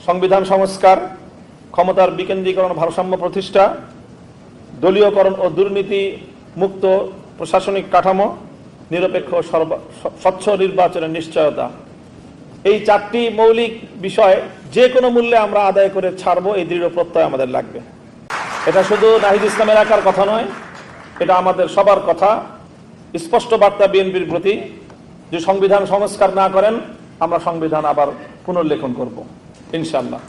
সংবিধান সংস্কার, ক্ষমতার বিকেন্দ্রীকরণ, ভারসাম্য প্রতিষ্ঠা, দলীয়করণ ও দুর্নীতি মুক্ত প্রশাসনিক কাঠামো, নিরপেক্ষ স্বচ্ছ নির্বাচনের নিশ্চয়তা, এই চারটি মৌলিক বিষয় যে কোনো মূল্যে আমরা আদায় করে ছাড়বো, এই দৃঢ় প্রত্যয় আমাদের লাগবে। এটা শুধু নাহিদ ইসলাম এলাকার কথা নয়, এটা আমাদের সবার কথা। স্পষ্ট বার্তা বিএনপির প্রতি, যে সংবিধান সংস্কার না করেন আমরা সংবিধান আবার পুনর্লেখন করব ইনশাআল্লাহ।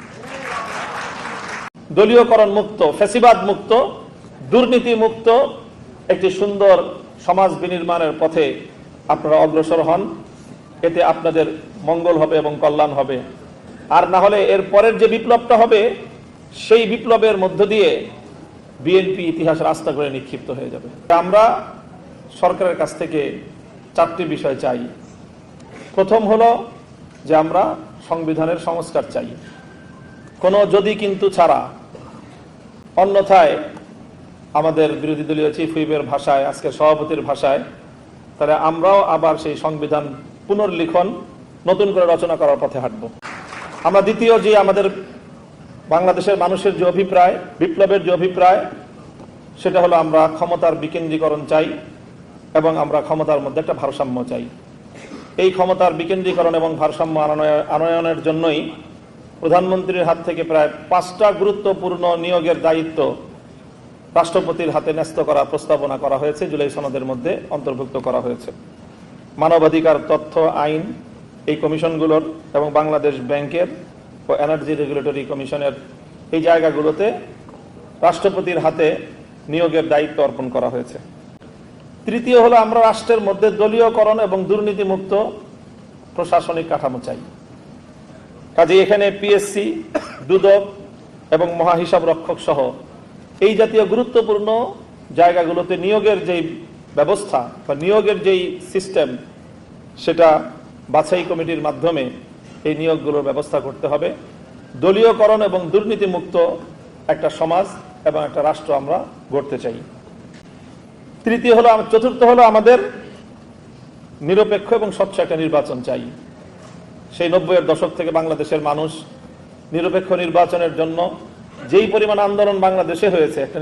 দলীয়করণ মুক্ত, ফ্যাসিবাদ মুক্ত, দুর্নীতি মুক্ত একটি সুন্দর সমাজ বিনির্মাণের পথে আপনারা অগ্রসর হন। এতে আপনাদের মঙ্গল হবে এবং কল্যাণ হবে। আর না হলে এর পরের যে বিপ্লবটা হবে, সেই বিপ্লবের মধ্য দিয়ে বিএনপি ইতিহাসের আস্থা করে নিক্ষিপ্ত হয়ে যাবে। আমরা সরকারের কাছ থেকে চারটি বিষয় চাই। প্রথম হলো যে আমরা সংবিধানের সংস্কার চাই, কোনো যদি কিন্তু ছাড়া। অন্যথায় আমাদের বিরোধী দলীয় চিফ হুইপের ভাষায়, আজকের সভাপতির ভাষায়, তাহলে আমরাও আবার সেই সংবিধান পুনর্লিখন, নতুন করে রচনা করার পথে হাঁটব। আমরা দ্বিতীয় যে আমাদের বাংলাদেশের মানুষের যে অভিপ্রায়, বিপ্লবের যে অভিপ্রায়, সেটা হলো আমরা ক্ষমতার বিকেন্দ্রীকরণ চাই এবং আমরা ক্ষমতার মধ্যে একটা ভারসাম্য চাই। এই ক্ষমতার বিকেন্দ্রীকরণ এবং ভারসাম্য আনয়নের জন্যই প্রধানমন্ত্রীর হাত থেকে প্রায় 5টা গুরুত্বপূর্ণ নিয়োগের দায়িত্ব রাষ্ট্রপতির হাতে ন্যস্ত করার প্রস্তাবনা করা হয়েছে, জুলাই সনদের মধ্যে অন্তর্ভুক্ত করা হয়েছে। মানবাধিকার, তথ্য আইন এই কমিশনগুলোর এবং বাংলাদেশ ব্যাংকের ও এনার্জি রেগুলেটরি কমিশনের এই জায়গাগুলোতে রাষ্ট্রপতির হাতে নিয়োগের দায়িত্ব অর্পণ করা হয়েছে। তৃতীয় হলো আমরা রাষ্ট্রের মধ্যে দলীয়করণ এবং দুর্নীতিমুক্ত প্রশাসনিক কাঠামো চাই। কাজে এখানে পিএসসি, দুদক এবং মহাহিসাব রক্ষক সহ এই জাতীয় গুরুত্বপূর্ণ জায়গাগুলোতে নিয়োগের যেই ব্যবস্থা বা নিয়োগের যেই সিস্টেম, সেটা বাছাই কমিটির মাধ্যমে এই নিয়োগগুলোর ব্যবস্থা করতে হবে। দলীয়করণ এবং দুর্নীতিমুক্ত একটা সমাজ এবং একটা রাষ্ট্র আমরা গড়তে চাই। চতুর্থ হলো আমাদের নিরপেক্ষ এবং স্বচ্ছ একটা নির্বাচন চাই। সেই 90-এর দশক থেকে বাংলাদেশের মানুষ নিরপেক্ষ নির্বাচনের জন্য যেই পরিমাণ আন্দোলন বাংলাদেশে হয়েছে, একটা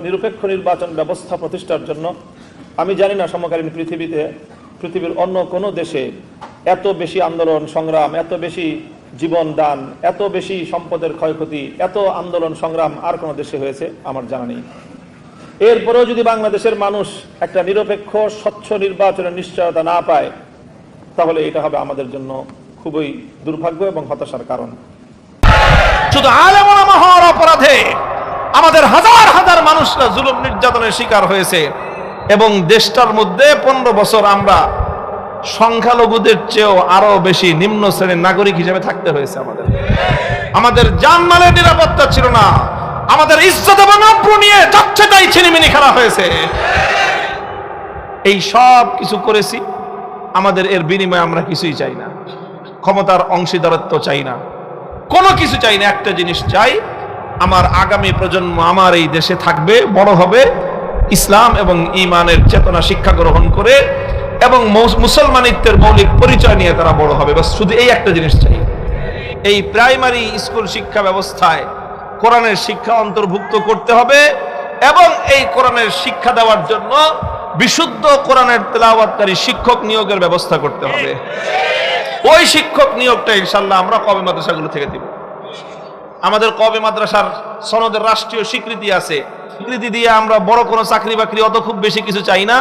নিরপেক্ষ নির্বাচন ব্যবস্থা প্রতিষ্ঠার জন্য, আমি জানি না সমকালীন পৃথিবীর অন্য কোনো দেশে এত বেশি আন্দোলন সংগ্রাম, এত বেশি জীবন দান, এত বেশি সম্পদের ক্ষয়ক্ষতি, এত আন্দোলন সংগ্রাম আর কোনো দেশে হয়েছে আমার জানা নেই। এরপরেও যদি বাংলাদেশের মানুষ একটা নিরপেক্ষ স্বচ্ছ নির্বাচনের নিশ্চয়তা না পায়, তাহলে এটা হবে আমাদের জন্য খুবই দুর্ভাগ্য এবং হতাশার কারণ। শুধু আলেম ওলামা হওয়ার অপরাধে আমাদের হাজার হাজার মানুষরা জুলুম নির্যাতনের শিকার হয়েছে এবং দেশটার মধ্যে 15 বছর আমরা সংখ্যালঘুদের চেয়েও আরো বেশি নিম্ন শ্রেণীর নাগরিক হিসেবে থাকতে হয়েছে। আমাদের জানমালের নিরাপত্তা ছিল না, আমাদের ইজ্জত এবং আব্রু নিয়ে যাচ্ছে তাই ছিনিমিনি খেলা হয়েছে। এই সব কিছু করেছি, আমাদের এর বিনিময়ে আমরা কিছুই চাই না, ক্ষমতার অংশীদারত্ব চাই না, কোনো কিছু চাই না। একটা জিনিস চাই, আমার আগামী প্রজন্ম আমার এই দেশে থাকবে, বড় হবে, ইসলাম এবং ঈমানের চেতনা শিক্ষা গ্রহণ করে এবং মুসলমানিত্বের মৌলিক পরিচয় নিয়ে তারা বড় হবে। বাস শুধু এই একটা জিনিস চাই। এই প্রাইমারি স্কুল শিক্ষা ব্যবস্থায় কোরআনের শিক্ষা অন্তর্ভুক্ত করতে হবে এবং এই কোরআনের শিক্ষা দেওয়ার জন্য বিশুদ্ধ কোরআনের তেলাওয়াতকারী শিক্ষক নিয়োগের ব্যবস্থা করতে হবে। ওই শিক্ষক নিয়োগটা ইনশাআল্লাহ আমরা কওমি মাদ্রাসাগুলো থেকে দিব। আমাদের কওমি মাদ্রাসার সনদের রাষ্ট্রীয় স্বীকৃতি আছে, স্বীকৃতি দিয়ে আমরা বড় কোনো চাকরি বাকরি অত খুব বেশি কিছু চাই না।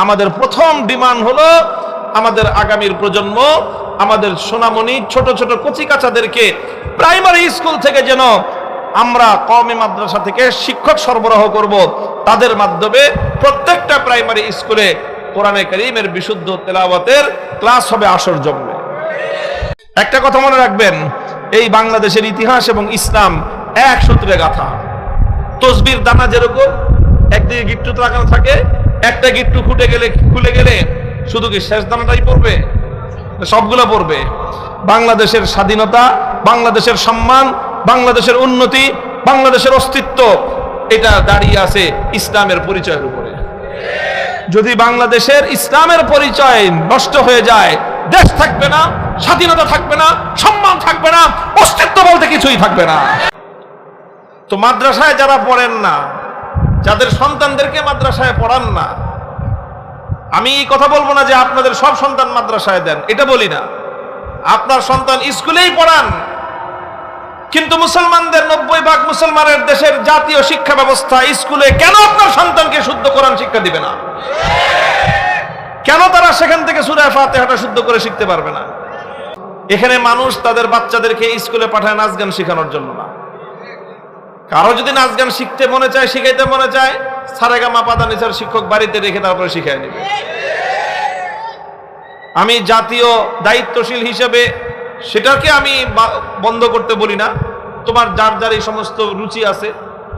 আমাদের প্রথম ডিমান্ড হলো আমাদের আগামীর প্রজন্ম, আমাদের সোনামণি ছোট ছোট কচিকাচাদেরকে প্রাইমারি স্কুল থেকে যেন আমরা কওমি মাদ্রাসা থেকে শিক্ষক সরবরাহ করব, তাদের মাধ্যমে প্রত্যেকটা প্রাইমারি স্কুলে কোরআনে কারীমের বিশুদ্ধ তেলাওয়াতের ক্লাস হবে, আসর জমবে। একটা কথা মনে রাখবেন, এই বাংলাদেশের ইতিহাস এবং ইসলাম এক সূত্রে গাঁথা। তসবির দানা যেরকম একদিকে গিট্টু লাগানো থাকে, একটা গিট্টু খুলে গেলে শুধু কি শেষ দানাটাই পড়বে? সবগুলো পড়বে। বাংলাদেশের স্বাধীনতা, বাংলাদেশের সম্মান, বাংলাদেশের উন্নতি, বাংলাদেশের অস্তিত্ব, এটা দাঁড়িয়ে আছে ইসলামের পরিচয়ের উপরে। যদি বাংলাদেশের ইসলামের পরিচয় নষ্ট হয়ে যায়, দেশ থাকবে না, স্বাধীনতা থাকবে না, সম্মান থাকবে না, অস্তিত্ব বলতে কিছুই থাকবে না। তো মাদ্রাসায় যারা পড়েন না, যাদের সন্তানদেরকে মাদ্রাসায় পড়ান না, আমি এই কথা বলবো না যে আপনাদের সব সন্তান মাদ্রাসায় দেন, এটা বলি না। আপনার সন্তান স্কুলেই পড়ান, কিন্তু মুসলমানদের 90% মুসলমানের দেশের জাতীয় শিক্ষা ব্যবস্থা স্কুলে কেন আপনার সন্তানকে শুদ্ধ কোরআন শিক্ষা দিবে না? কেন তারা সেখান থেকে সূরা ফাতিহাটা শুদ্ধ করে শিখতে পারবে না? এখানে মানুষ তাদের বাচ্চাদেরকে স্কুলে পাঠায় নাচ গান শেখানোর জন্য না। কারো যদি নাচ গান শিখতে মনে চায়, শিখাইতে মনে চায়, সারেগামা পাদানিসার শিক্ষক বাড়িতে রেখে তারপরে শিখায় নেবে। আমি জাতীয় দায়িত্বশীল হিসেবে সেটাকে আমি বন্ধ করতে বলি না। তোমার যার যার এই সমস্ত রুচি আছে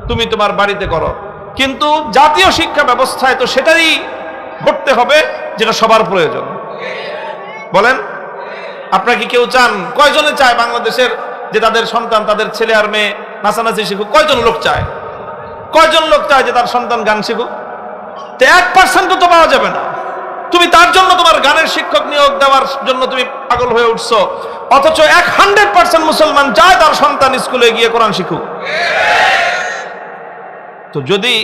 তুমি তোমার বাড়িতে করো, কিন্তু জাতীয় শিক্ষা ব্যবস্থায় তো সেটাই করতে হবে যেটা সবার প্রয়োজন। বলেন, আপনারা কি কেউ চান? কয়জনে চায় বাংলাদেশের যে তাদের সন্তান, তাদের ছেলে আর মেয়ে নাচানাচি শিখুক? কয়জন লোক চায়? কয়জন লোক চায় যে তার সন্তান গান শিখুক? তো 1% তো পাওয়া যাবে না। তুমি তার জন্য তোমার গানের শিক্ষক নিয়োগ দেওয়ার জন্য তুমি পাগল হয়ে উঠছো, অথচ 100% মুসলমান চায় তার সন্তান স্কুলে গিয়ে কোরআন শিখুক। তো যদি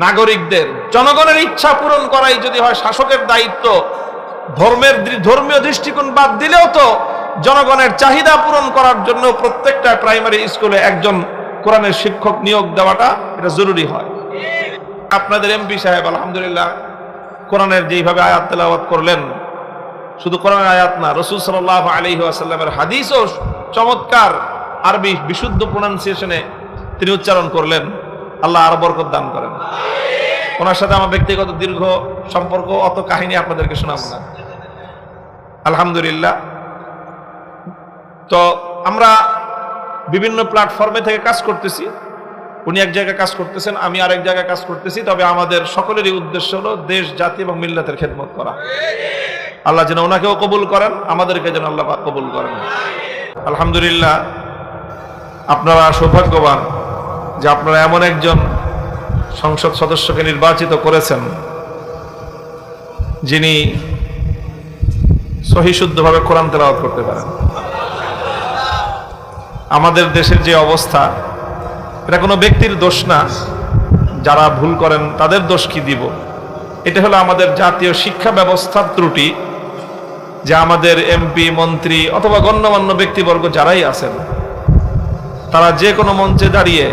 নাগরিকদের, জনগণের ইচ্ছা পূরণ করাই যদি হয় শাসকের দায়িত্ব, ধর্মীয় দৃষ্টিকোণ বাদ দিলেও তো জনগণের চাহিদা পূরণ করার জন্য প্রত্যেকটা প্রাইমারি স্কুলে একজন কোরআনের শিক্ষক নিয়োগ দেওয়াটা এটা জরুরি হয়। আপনাদের এমপি সাহেব আলহামদুলিল্লাহ কোরআনের যেইভাবে আয়াত তেলাওয়াত করলেন, শুধু কোরআনের আয়াত না, রাসূল সাল্লাল্লাহু আলাইহি ওয়াসাল্লামের হাদিসও চমৎকার আরবি বিশুদ্ধ প্রোনাউন্সিয়েশনে তিনি উচ্চারণ করলেন। আল্লাহ আরো বরকত দান করেন। ওনার সাথে আমার ব্যক্তিগত দীর্ঘ সম্পর্ক, অত কাহিনী আপনাদেরকে শোনাবো না। আলহামদুলিল্লাহ। তো আমরা বিভিন্ন প্ল্যাটফর্মে থেকে কাজ করতেছি। উনি এক জায়গায় কাজ করতেছেন, আমি আরেক জায়গায় কাজ করতেছি। তবে আমাদের সকলেরই উদ্দেশ্য হলো দেশ, জাতি এবং মিল্লাতের খেদমত করা। আল্লাহ যেন ওনাকেও কবুল করেন, আমাদেরকে যেন আল্লাহ পাক কবুল করেন। আলহামদুলিল্লাহ, আপনারা সৌভাগ্যবান যে আপনারা এমন একজন সংসদ সদস্যকে নির্বাচিত করেছেন যিনি সহিশুদ্ধভাবে কোরআন তেলাওয়াত করতে পারেন। আমাদের দেশের যে অবস্থা, এটা কোনো ব্যক্তির দোষ না, যারা ভুল করেন তাদের দোষ কি দিব? এটা হলো আমাদের জাতীয় শিক্ষা ব্যবস্থার ত্রুটি, যে আমাদের এমপি, মন্ত্রী অথবা গণ্যমান্য ব্যক্তিবর্গ যারাই আছেন, তারা যে কোনো মঞ্চে দাঁড়িয়ে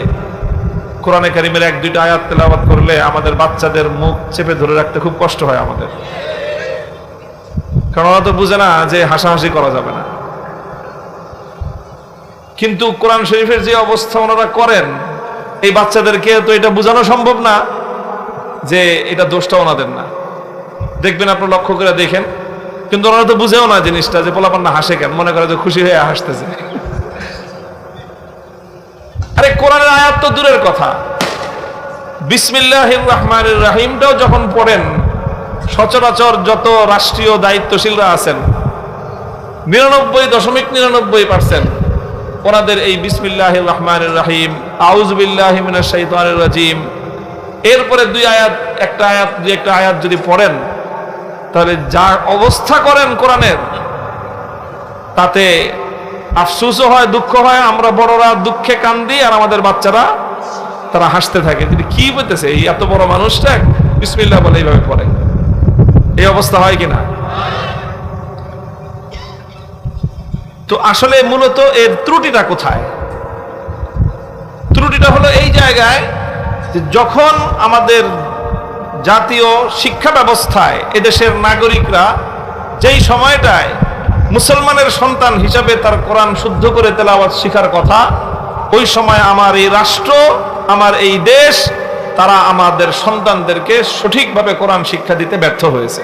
কোরআনে কারিমের 1-2টা আয়াত তেলাওয়াত করলে আমাদের বাচ্চাদের মুখ চেপে ধরে রাখতে খুব কষ্ট হয় আমাদের। কারণ ওরা তো বুঝে না যে হাসাহাসি করা যাবে না। কিন্তু কোরআন শরীফের যে অবস্থা ওনারা করেন, এই বাচ্চাদেরকে তো এটা বোঝানো সম্ভব না যে এটা দোষটা ওনাদের না। দেখবেন, আপনারা লক্ষ্য করে দেখেন, কিন্তু ওনারা তো বুঝেও না জিনিসটা, যে পোলাপান্না হাসে কেন, মনে করে যে খুশি হয়ে হাসতেছে। আরে কোরআনের আয়াত তো দূরের কথা, বিসমিল্লাহির রহমানির রহিমটাও যখন পড়েন, সচরাচর যত রাষ্ট্রীয় দায়িত্বশীলরা আছেন 99.99% ওনাদের এই বিসমিল্লাহির রহমানির রহিম, আউযু বিল্লাহি মিনাশ শাইতানির রাজিম, এরপরে দুই একটা আয়াত যদি পড়েন, তাহলে যা অবস্থা করেন কোরআনের, তাতে আফসোসও হয়, দুঃখ হয়। আমরা বড়রা দুঃখে কান্দি, আর আমাদের বাচ্চারা তারা হাসতে থাকে। কি বলতেছে এই এত বড় মানুষটা বিসমিল্লাহ বলে এইভাবে পড়ে? এই অবস্থা হয় কিনা? তো আসলে মূলত এর ত্রুটিটা কোথায়? ত্রুটিটা হলো এই জায়গায় যে যখন আমাদের জাতীয় শিক্ষা ব্যবস্থায় এদেশের নাগরিকরা যেই সময়টায় মুসলমানের সন্তান হিসাবে তার কোরআন শুদ্ধ করে তেলাওয়াত শিখার কথা, ওই সময় আমার এই রাষ্ট্র, আমার এই দেশ, তারা আমাদের সন্তানদেরকে সঠিকভাবে কোরআন শিক্ষা দিতে ব্যর্থ হয়েছে।